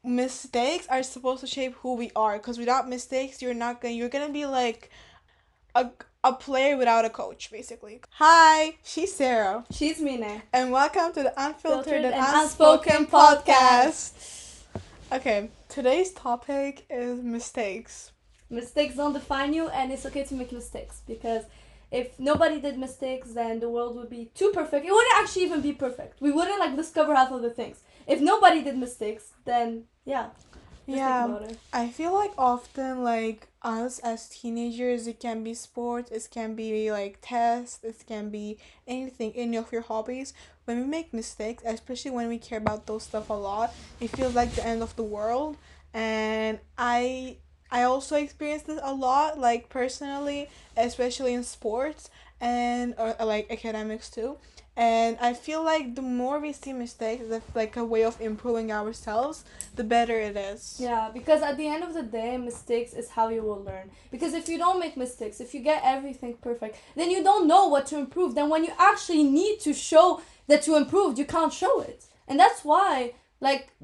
mistakes are supposed to shape who we are, because without mistakes you're gonna be like a, a player without a coach, basically. Hi, she's Sarah, She's Mine. and welcome to the Unfiltered Filtered and and Unspoken Unspoken Podcast. Podcast. Okay, today's topic is mistakes. Mistakes don't define you, and it's okay to make mistakes, because if nobody did mistakes, then the world would be too perfect. It wouldn't actually even be perfect. We wouldn't discover half of the things. If nobody did mistakes, then yeah. Just think about it. I feel like often, like, us as teenagers, it can be sports, it can be like tests, it can be anything, any of your hobbies. When we make mistakes, especially when we care about those stuff a lot, it feels like the end of the world. And I also experienced this a lot, like personally, especially in sports and like academics too. And I feel like the more we see mistakes as like a way of improving ourselves, the better it is. Yeah, because at the end of the day, mistakes is how you will learn. Because if you don't make mistakes, if you get everything perfect, then you don't know what to improve. Then when you actually need to show that you improved, you can't show it. And that's why,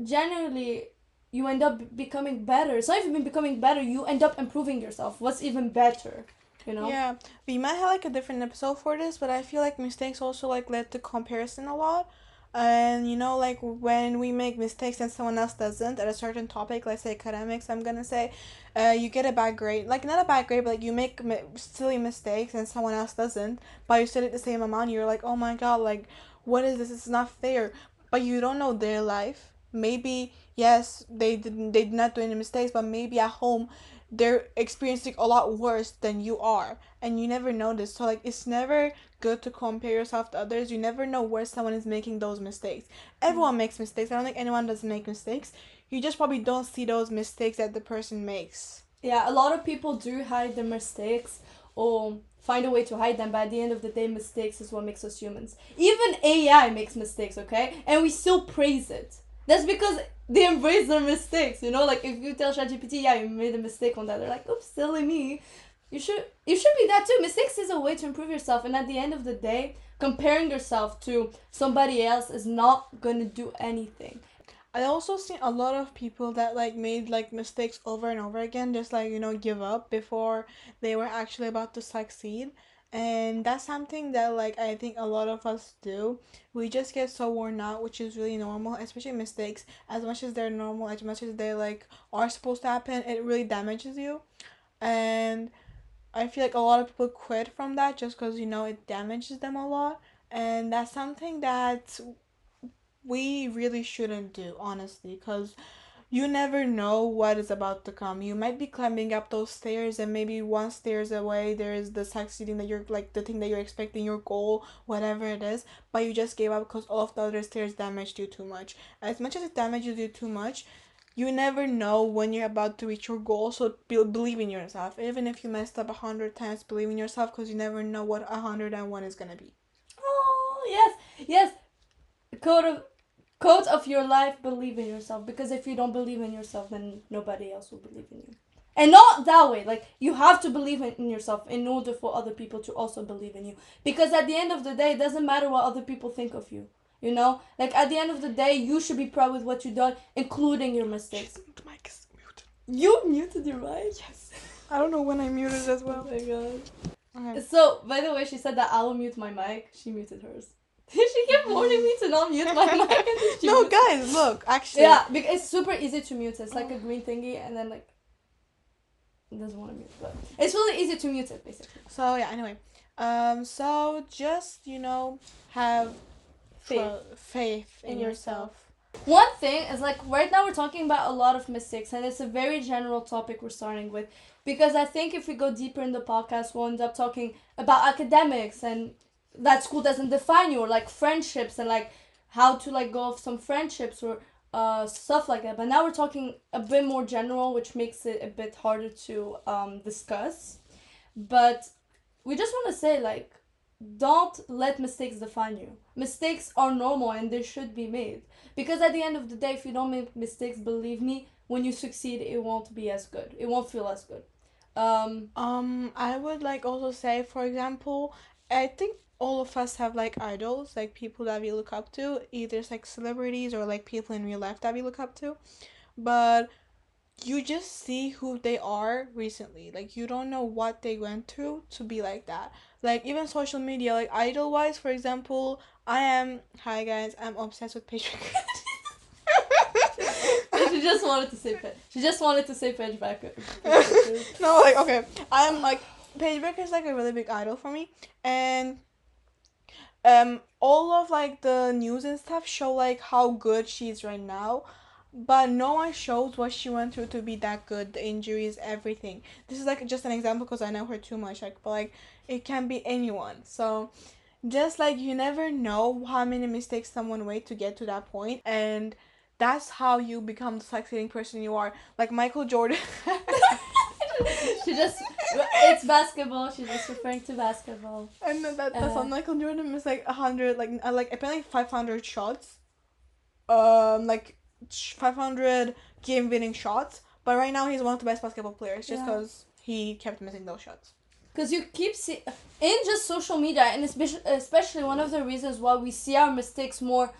generally, you end up becoming better. It's not even becoming better, you end up improving yourself. What's even better, you know? Yeah, we might have like a different episode for this, but I feel like mistakes also like led to comparison a lot. And like when we make mistakes and someone else doesn't at a certain topic, let's say academics, I'm gonna say, you get a bad grade. Like, not a bad grade, but like you make silly mistakes and someone else doesn't, but you studied the same amount. You're like, oh my god, like, what is this? It's not fair. But you don't know their life. Maybe yes, they did not do any mistakes, but maybe at home they're experiencing a lot worse than you are, and you never know this. So like, it's never good to compare yourself to others. You never know where someone is making those mistakes. Everyone makes mistakes. I don't think anyone doesn't make mistakes. You just probably don't see those mistakes that the person makes. Yeah, a lot of people do hide their mistakes or find a way to hide them, but at the end of the day, mistakes is what makes us humans. Even AI makes mistakes, okay? And we still praise it. That's because they embrace their mistakes, Like, if you tell ChatGPT, yeah, you made a mistake on that, they're like, oops, silly me. You should be that too. Mistakes is a way to improve yourself, and at the end of the day, comparing yourself to somebody else is not gonna do anything. I also seen a lot of people that like made like mistakes over and over again, just like give up before they were actually about to succeed. And that's something that like I think a lot of us do. We just get so worn out, which is really normal, especially mistakes. As much as they're normal, as much as they like are supposed to happen, it really damages you. And I feel like a lot of people quit from that just because it damages them a lot. And that's something that we really shouldn't do, honestly, because you never know what is about to come. You might be climbing up those stairs, and maybe one stairs away there is the succeeding that you're like the thing that you're expecting, your goal, whatever it is, but you just gave up because all of the other stairs damaged you too much. As much as it damages you too much, you never know when you're about to reach your goal. So believe in yourself. Even if you messed up 100 times, believe in yourself, because you never know what 101 is gonna be. Oh, yes, yes. Quote of Quote of your life: believe in yourself, because if you don't believe in yourself, then nobody else will believe in you. And not that way, like, you have to believe in yourself in order for other people to also believe in you, because at the end of the day, it doesn't matter what other people think of you, like, at the end of the day, you should be proud with what you've done, including your mistakes. The mic is muted. You muted your mic? Yes. I don't know when I muted as well. Oh my god. Okay. So, by the way, she said that I will mute my mic. She muted hers. She kept warning me to not mute my mic. And No, guys, look, actually. Yeah, because it's super easy to mute. It's like a green thingy, and then like it doesn't want to mute, but it's really easy to mute it, basically. So yeah. Anyway, so just have faith in yourself. One thing is, like, right now we're talking about a lot of mistakes, and it's a very general topic we're starting with, because I think if we go deeper in the podcast, we'll end up talking about academics and that school doesn't define you, or like friendships, and like how to like go off some friendships, or stuff like that. But now we're talking a bit more general, which makes it a bit harder to discuss. But we just want to say, like, don't let mistakes define you. Mistakes are normal and they should be made. Because at the end of the day, if you don't make mistakes, believe me, when you succeed, it won't be as good. It won't feel as good. I would like also say, for example, I think all of us have like idols, like people that we look up to, either it's like celebrities or like people in real life that we look up to. but you just see who they are recently. Like, you don't know what they went through to be like that. Like, even social media, like idol wise, for example, hi guys, I'm obsessed with Paige. She just wanted to say Paige. She just wanted to say Paige back. No, like, okay, I'm like, Paige Becker is like a really big idol for me, and all of like the news and stuff show like how good she is right now, but no one shows what she went through to be that good, the injuries, everything. This is like just an example because I know her too much, like, but like it can be anyone. So just like you never know how many mistakes someone made to get to that point, and that's how you become the succeeding person you are. Like Michael Jordan. She just, it's basketball. She's just referring to basketball. And then that's on Michael Jordan missed like 100, like apparently 500 shots, like 500 game winning shots. But right now he's one of the best basketball players just because he kept missing those shots. Because you keep seeing in just social media, and especially one of the reasons why we see our mistakes more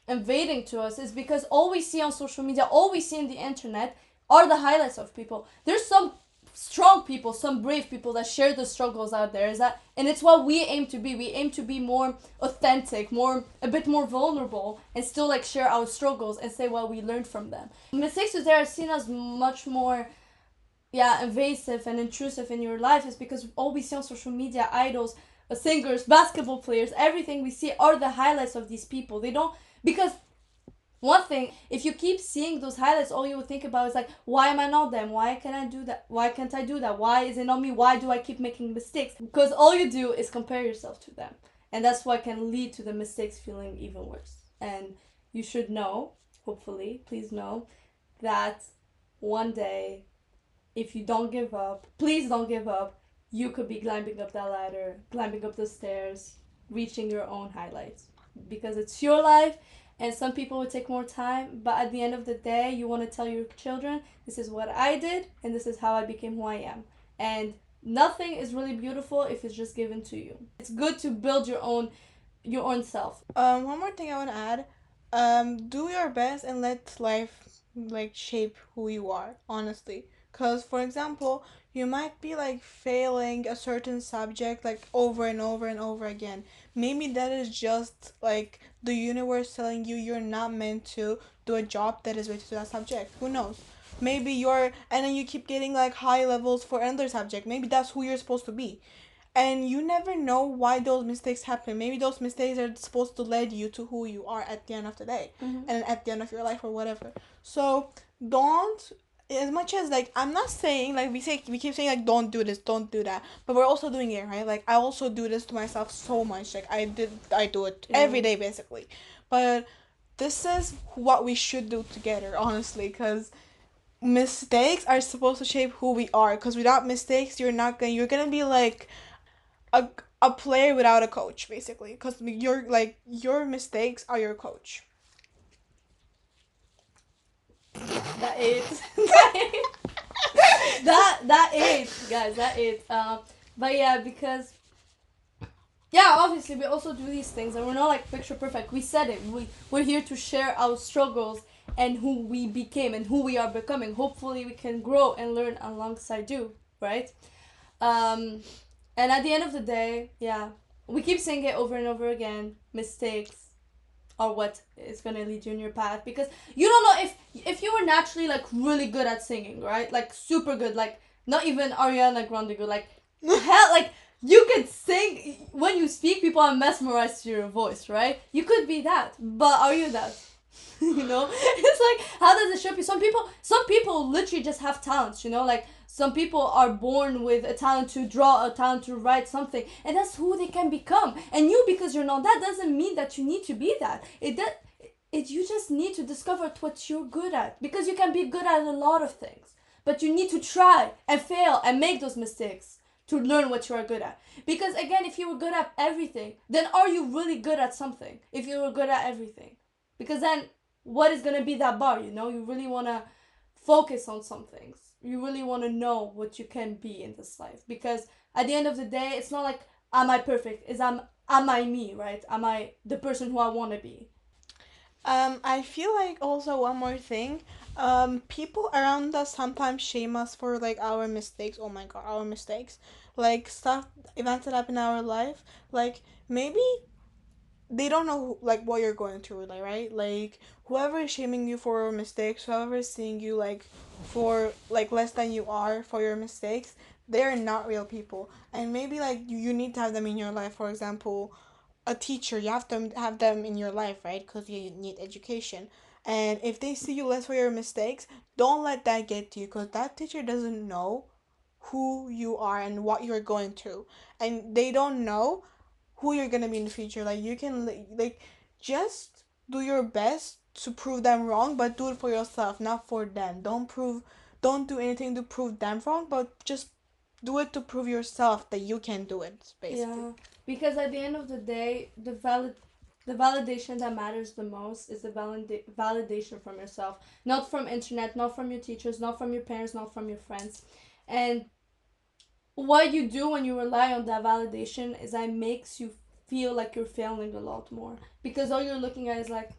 invading to us is because all we see on social media, all we see in the internet are the highlights of people. There's some strong people, some brave people that share the struggles out there. And it's what we aim to be. We aim to be more authentic, a bit more vulnerable, and still like share our struggles and say what we learned from them. Mistakes today are seen as much more invasive and intrusive in your life is because all we see on social media, idols, singers, basketball players, everything we see are the highlights of these people. They don't, because one thing, if you keep seeing those highlights, all you will think about is like, why am I not them? Why can I do that? Why can't I do that? Why is it not me? Why do I keep making mistakes? Because all you do is compare yourself to them. And that's what can lead to the mistakes feeling even worse. And you should know, hopefully, please know, that one day, if you don't give up, please don't give up, you could be climbing up that ladder, climbing up the stairs, reaching your own highlights. Because it's your life, and some people would take more time, but at the end of the day, you want to tell your children, this is what I did, and this is how I became who I am. And nothing is really beautiful if it's just given to you. It's good to build your own self. One more thing I want to add. Do your best and let life like shape who you are, honestly. Because, for example, you might be like failing a certain subject like over and over and over again. Maybe that is just like the universe telling you you're not meant to do a job that is related to that subject. Who knows? Maybe and then you keep getting like high levels for another subject. Maybe that's who you're supposed to be. And you never know why those mistakes happen. Maybe those mistakes are supposed to lead you to who you are at the end of the day, and at the end of your life or whatever. So don't, as much as like I'm not saying like we keep saying like don't do this, don't do that, but we're also doing it, right? Like I also do this to myself so much. Like I do it every day basically, but this is what we should do together, honestly, because mistakes are supposed to shape who we are. Because without mistakes, you're gonna be like a a player without a coach, basically. Because your mistakes are your coach. That is. that is, guys. That is. But yeah, because obviously we also do these things, and we're not like picture perfect. We said it. We're here to share our struggles and who we became and who we are becoming. Hopefully, we can grow and learn alongside you, right? And at the end of the day, we keep saying it over and over again. Mistakes are what is gonna lead you in your path, because you don't know if you were naturally like really good at singing, right? Like super good, like not even Ariana Grande good, like hell, like you could sing when you speak, people are mesmerized to your voice, right? You could be that, but are you that? It's like, how does it shape you? Some people literally just have talents, like some people are born with a talent to draw, a talent to write something, and that's who they can become. And you, because you're not that, doesn't mean that you need to be that. You just need to discover what you're good at, because you can be good at a lot of things, but you need to try and fail and make those mistakes to learn what you are good at. Because again, if you were good at everything, then are you really good at something? If you were good at everything, because then what is going to be that bar? You really want to focus on some things. You really want to know what you can be in this life, because at the end of the day, it's not like, am I perfect? Am I me, right? Am I the person who I want to be? I feel like also one more thing. People around us sometimes shame us for like our mistakes. Oh my god, our mistakes. Like stuff, events that happen in our life. Like maybe they don't know like what you're going through, like right? Like whoever is shaming you for your mistakes, whoever is seeing you like for like less than you are for your mistakes, they're not real people. And maybe like you need to have them in your life. For example, a teacher, you have to have them in your life, right? Because you need education. And if they see you less for your mistakes, don't let that get to you, because that teacher doesn't know who you are and what you're going through, and they don't know who you're gonna be in the future. Like you can like just do your best to prove them wrong, but do it for yourself, not for them. Don't do anything to prove them wrong, but just do it to prove yourself that you can do it, basically. Yeah, because at the end of the day, the validation that matters the most is the validation from yourself, not from internet, not from your teachers, not from your parents, not from your friends. And what you do when you rely on that validation is that it makes you feel like you're failing a lot more, because all you're looking at is like,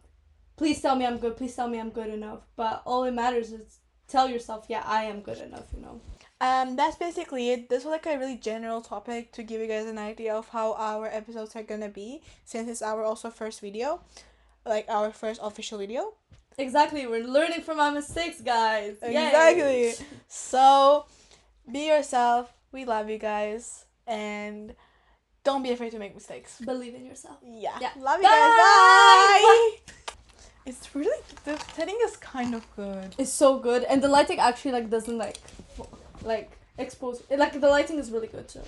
please tell me I'm good, please tell me I'm good enough. But all it matters is tell yourself, yeah, I am good enough. That's basically it. This was like a really general topic to give you guys an idea of how our episodes are gonna be, since it's our also first video, like our first official video. Exactly, we're learning from our mistakes, guys. Exactly. Yay. So be yourself. We love you guys, and don't be afraid to make mistakes. Believe in yourself. Yeah. Yeah. Love you Bye. guys. Bye. It's really, the setting is kind of good. It's so good, and the lighting actually like doesn't like expose. Like the lighting is really good too.